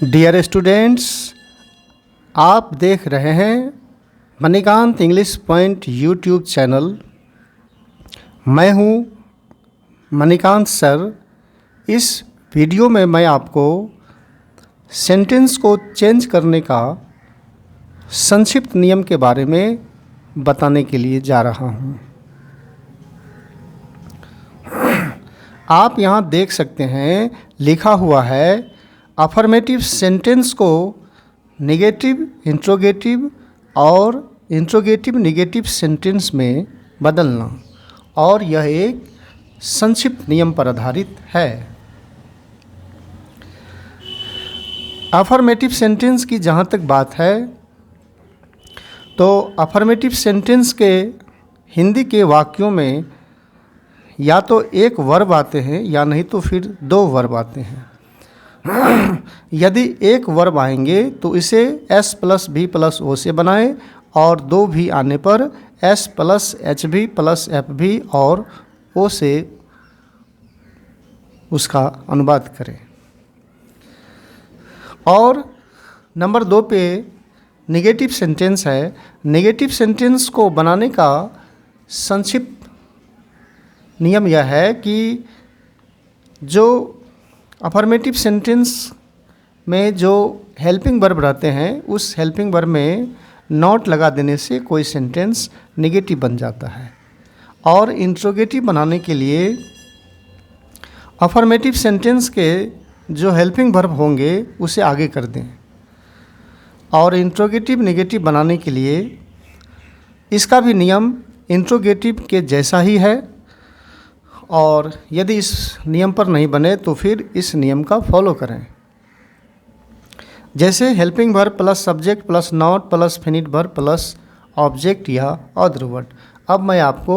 Dear students, आप देख रहे हैं Manikant English point YouTube channel. मैं हूं मणिकांत सर। इस वीडियो में मैं आपको सेंटेंस को चेंज करने का संक्षिप्त नियम के बारे में बताने के लिए जा रहा हूं। आप यहां देख सकते हैं लिखा हुआ है अफर्मेटिव सेंटेंस को नेगेटिव इंट्रोगेटिव और इंट्रोगेटिव नेगेटिव सेंटेंस में बदलना, और यह एक संक्षिप्त नियम पर आधारित है। अफर्मेटिव सेंटेंस की जहाँ तक बात है तो अफर्मेटिव सेंटेंस के हिंदी के वाक्यों में या तो एक वर्ब आते हैं या नहीं तो फिर दो वर्ब आते हैं। यदि एक वर्ब आएंगे तो इसे S प्लस भी प्लस ओ से बनाएं और दो भी आने पर S प्लस एच भी प्लस एफ भी और ओ से उसका अनुवाद करें। और नंबर 2 पे नेगेटिव सेंटेंस है। नेगेटिव सेंटेंस को बनाने का संक्षिप्त नियम यह है कि जो अफर्मेटिव सेंटेंस में जो हेल्पिंग वर्ब रहते हैं उस हेल्पिंग वर्ब में नॉट लगा देने से कोई सेंटेंस नेगेटिव बन जाता है। और इंट्रोगेटिव बनाने के लिए अफर्मेटिव सेंटेंस के जो हेल्पिंग वर्ब होंगे उसे आगे कर दें। और इंट्रोगेटिव नेगेटिव बनाने के लिए इसका भी नियम इंट्रोगेटिव के जैसा ही है, और यदि इस नियम पर नहीं बने तो फिर इस नियम का फॉलो करें। जैसे helping verb plus subject plus not plus finite verb plus object या अदर वर्ड। अब मैं आपको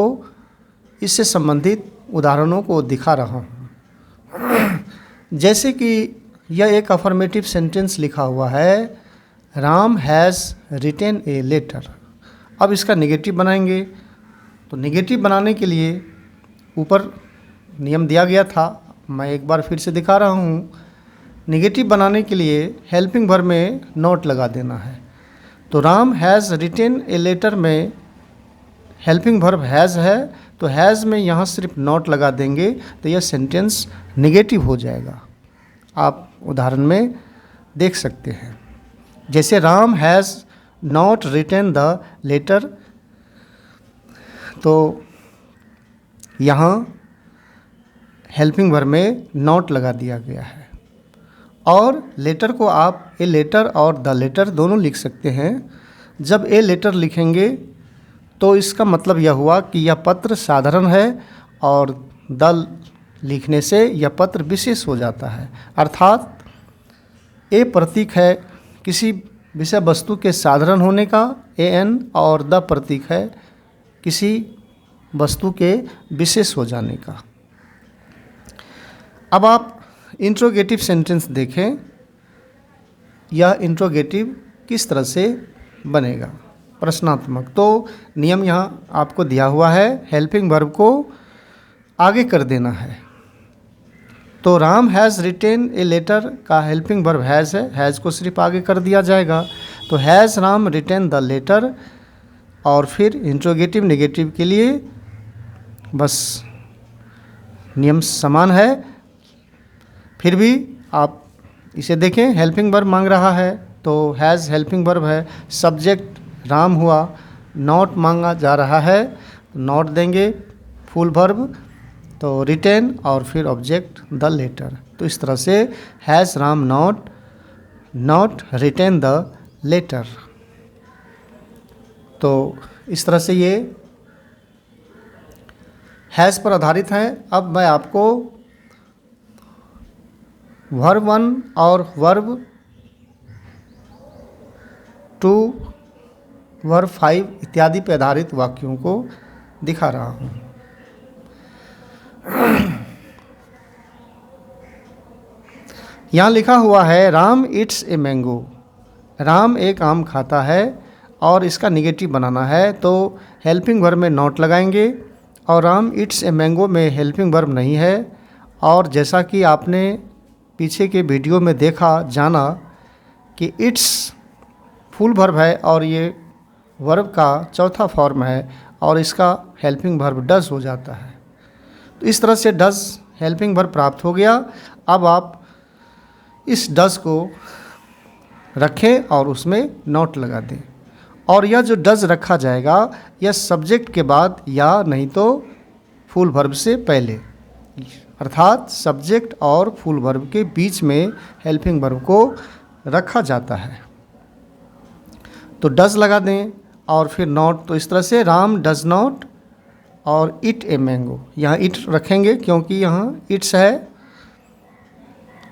इससे संबंधित उदाहरणों को दिखा रहा हूँ। जैसे कि यह एक अफर्मेटिव सेंटेंस लिखा हुआ है, Ram has written a letter. अब इसका नेगेटिव बनाएंगे तो नेगेटिव बनाने के लिए ऊपर नियम दिया गया था, मैं एक बार फिर से दिखा रहा हूँ। नेगेटिव बनाने के लिए हेल्पिंग वर्ब में नॉट लगा देना है। तो Ram has written a letter में हेल्पिंग वर्ब हैज़ है तो हैज़ में यहाँ सिर्फ नॉट लगा देंगे तो यह सेंटेंस नेगेटिव हो जाएगा। आप उदाहरण में देख सकते हैं, जैसे Ram has not written the letter, तो यहाँ हेल्पिंग वर्ब में नॉट लगा दिया गया है। और लेटर को आप ए लेटर और द लेटर दोनों लिख सकते हैं। जब ए लेटर लिखेंगे तो इसका मतलब यह हुआ कि यह पत्र साधारण है, और द लिखने से यह पत्र विशेष हो जाता है। अर्थात ए प्रतीक है किसी विषय वस्तु के साधारण होने का AN, और द प्रतीक है किसी वस्तु के विशेष हो जाने का। अब आप इंट्रोगेटिव सेंटेंस देखें, यह इंट्रोगेटिव किस तरह से बनेगा, प्रश्नात्मक। तो नियम यहाँ आपको दिया हुआ है, हेल्पिंग वर्ब को आगे कर देना है। तो Ram has written a letter का हेल्पिंग वर्ब हैज़ है, हैज़ को सिर्फ आगे कर दिया जाएगा। तो has Ram written the letter, और फिर इंट्रोगेटिव नेगेटिव के लिए बस नियम समान है। फिर भी आप इसे देखें, हेल्पिंग वर्ब मांग रहा है तो हैज़ हेल्पिंग वर्ब है, सब्जेक्ट राम हुआ, नॉट मांगा जा रहा है नॉट देंगे, फुल वर्ब तो रिटेन और फिर ऑब्जेक्ट द लेटर। तो इस तरह से has Ram not written the letter. तो इस तरह से ये हैज़ पर आधारित है। अब मैं आपको वर्ब 1 और वर्ब 2 वर्ब 5 इत्यादि पर आधारित वाक्यों को दिखा रहा हूँ। यहाँ लिखा हुआ है Ram it's a mango. Ram एक आम खाता है और इसका नेगेटिव बनाना है तो हेल्पिंग वर्ब में नॉट लगाएंगे, और राम इट्स ए मैंगो में हेल्पिंग वर्ब नहीं है। और जैसा कि आपने पीछे के वीडियो में देखा जाना कि इट्स फुल वर्ब है और ये वर्ब का चौथा फॉर्म है और इसका हेल्पिंग वर्ब डज हो जाता है। तो इस तरह से डज हेल्पिंग वर्ब प्राप्त हो गया। अब आप इस डज को रखें और उसमें नोट लगा दें। और यह जो डज रखा जाएगा यह सब्जेक्ट के बाद या नहीं तो फुल वर्ब से पहले, अर्थात सब्जेक्ट और फुल वर्ब के बीच में हेल्पिंग वर्ब को रखा जाता है। तो डज लगा दें और फिर नॉट। तो इस तरह से राम डज नॉट और इट ए मैंगो, यहाँ इट रखेंगे क्योंकि यहाँ इट्स है,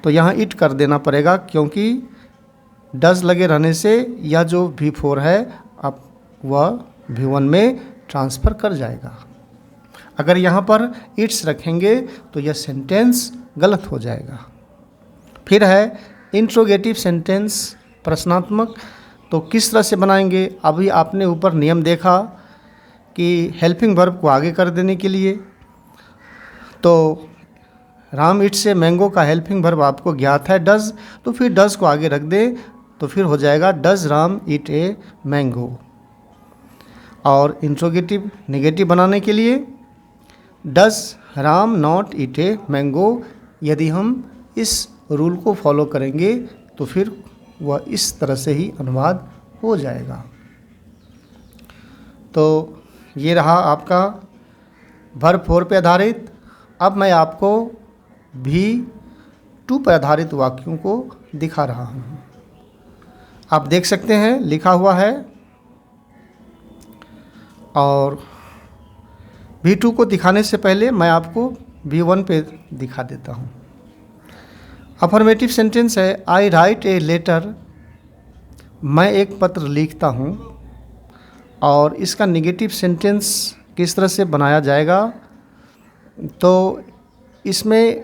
तो यहाँ इट कर देना पड़ेगा क्योंकि डज लगे रहने से यह जो V4 है अब वह V1 में ट्रांसफ़र कर जाएगा। अगर यहाँ पर इट्स रखेंगे तो यह सेंटेंस गलत हो जाएगा। फिर है इंट्रोगेटिव सेंटेंस, प्रश्नात्मक। तो किस तरह से बनाएंगे? अभी आपने ऊपर नियम देखा कि हेल्पिंग वर्ब को आगे कर देने के लिए, तो राम इट से मैंगो का हेल्पिंग वर्ब आपको ज्ञात है डज, तो फिर डज को आगे रख दें तो फिर हो जाएगा does Ram it a mango. और इंट्रोगेटिव नेगेटिव बनाने के लिए does Ram not it a mango. यदि हम इस रूल को फॉलो करेंगे तो फिर वह इस तरह से ही अनुवाद हो जाएगा। तो ये रहा आपका वर्ब 4 पे आधारित। अब मैं आपको V2 पर आधारित वाक्यों को दिखा रहा हूँ। आप देख सकते हैं लिखा हुआ है, और V2 को दिखाने से पहले मैं आपको V1 पे दिखा देता हूँ। अफर्मेटिव सेंटेंस है आई राइट ए लेटर, मैं एक पत्र लिखता हूँ। और इसका नेगेटिव सेंटेंस किस तरह से बनाया जाएगा? तो इसमें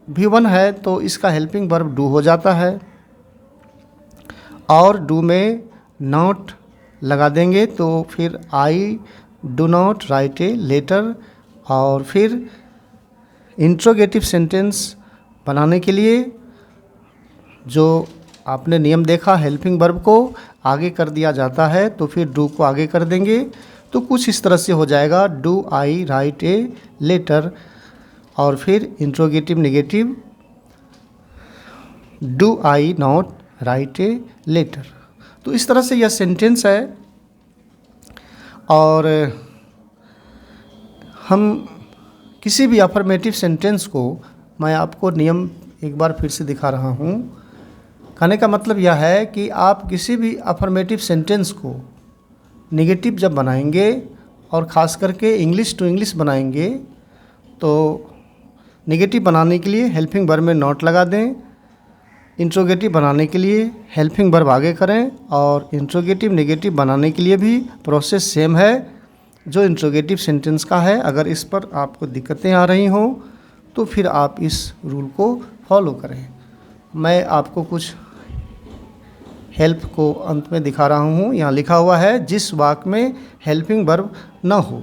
V1 है तो इसका हेल्पिंग वर्ब डू हो जाता है और डू में नॉट लगा देंगे तो फिर I do not write a letter. और फिर इंट्रोगेटिव सेंटेंस बनाने के लिए जो आपने नियम देखा, हेल्पिंग वर्ब को आगे कर दिया जाता है तो फिर डू को आगे कर देंगे। तो कुछ इस तरह से हो जाएगा do I write a letter, और फिर interrogative negative do I not write a letter. तो इस तरह से यह सेंटेंस है। और हम किसी भी अफर्मेटिव सेंटेंस को, मैं आपको नियम एक बार फिर से दिखा रहा हूँ। कहने का मतलब यह है कि आप किसी भी अफर्मेटिव सेंटेंस को नेगेटिव जब बनाएंगे और ख़ास करके इंग्लिश टू इंग्लिश बनाएंगे तो नेगेटिव बनाने के लिए हेल्पिंग वर्ब में नॉट लगा दें, इंट्रोगेटिव बनाने के लिए हेल्पिंग वर्ब आगे करें, और इंट्रोगेटिव नेगेटिव बनाने के लिए भी प्रोसेस सेम है जो इंट्रोगेटिव सेंटेंस का है। अगर इस पर आपको दिक्कतें आ रही हों तो फिर आप इस रूल को फॉलो करें। मैं आपको कुछ हेल्प को अंत में दिखा रहा हूँ। यहाँ लिखा हुआ है जिस वाक्य में हेल्पिंग वर्ब न हो।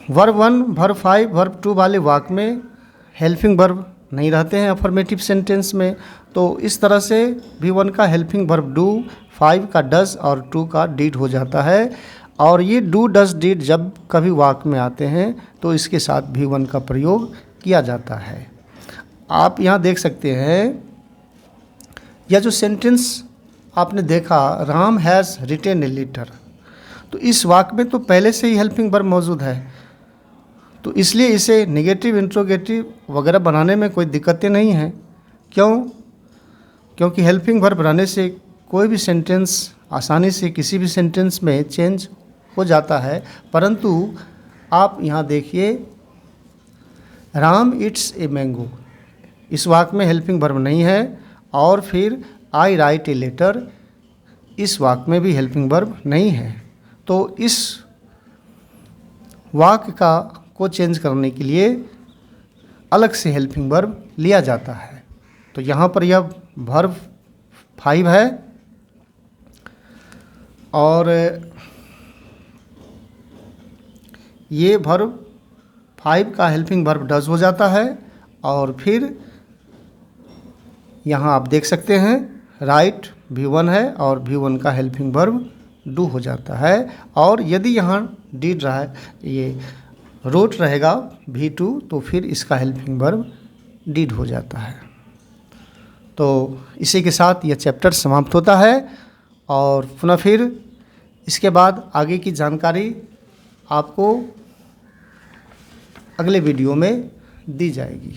वर्ब 1, वर्ब 5, वर्ब 2 वाले वाक्य में हेल्पिंग वर्ब नहीं रहते हैं अफर्मेटिव सेंटेंस में। तो इस तरह से V1 का हेल्पिंग वर्ब डू, 5 का डज और 2 का डिड हो जाता है। और ये डू डज डिड जब कभी वाक्य में आते हैं तो इसके साथ V1 का प्रयोग किया जाता है। आप यहाँ देख सकते हैं यह जो सेंटेंस आपने देखा Ram has written a letter, तो इस वाक्य में तो पहले से ही हेल्पिंग वर्ब मौजूद है, तो इसलिए इसे नेगेटिव इंट्रोगेटिव वगैरह बनाने में कोई दिक्कतें नहीं हैं। क्यों? क्योंकि हेल्पिंग वर्ब रहने से कोई भी सेंटेंस आसानी से किसी भी सेंटेंस में चेंज हो जाता है। परंतु आप यहाँ देखिए राम इट्स ए मैंगो, इस वाक्य में हेल्पिंग वर्ब नहीं है। और फिर आई राइट ए लेटर, इस वाक्य में भी हेल्पिंग वर्ब नहीं है। तो इस वाक्य को चेंज करने के लिए अलग से हेल्पिंग वर्ब लिया जाता है। तो यहाँ पर यह वर्ब 5 है और ये वर्ब 5 का हेल्पिंग वर्ब डज हो जाता है। और फिर यहाँ आप देख सकते हैं राइट V1 है और V1 का हेल्पिंग वर्ब डू हो जाता है। और यदि यहाँ डिड रहा है, ये रोट रहेगा V2, तो फिर इसका हेल्पिंग वर्ब डिड हो जाता है। तो इसी के साथ यह चैप्टर समाप्त होता है और पुनः फिर इसके बाद आगे की जानकारी आपको अगले वीडियो में दी जाएगी।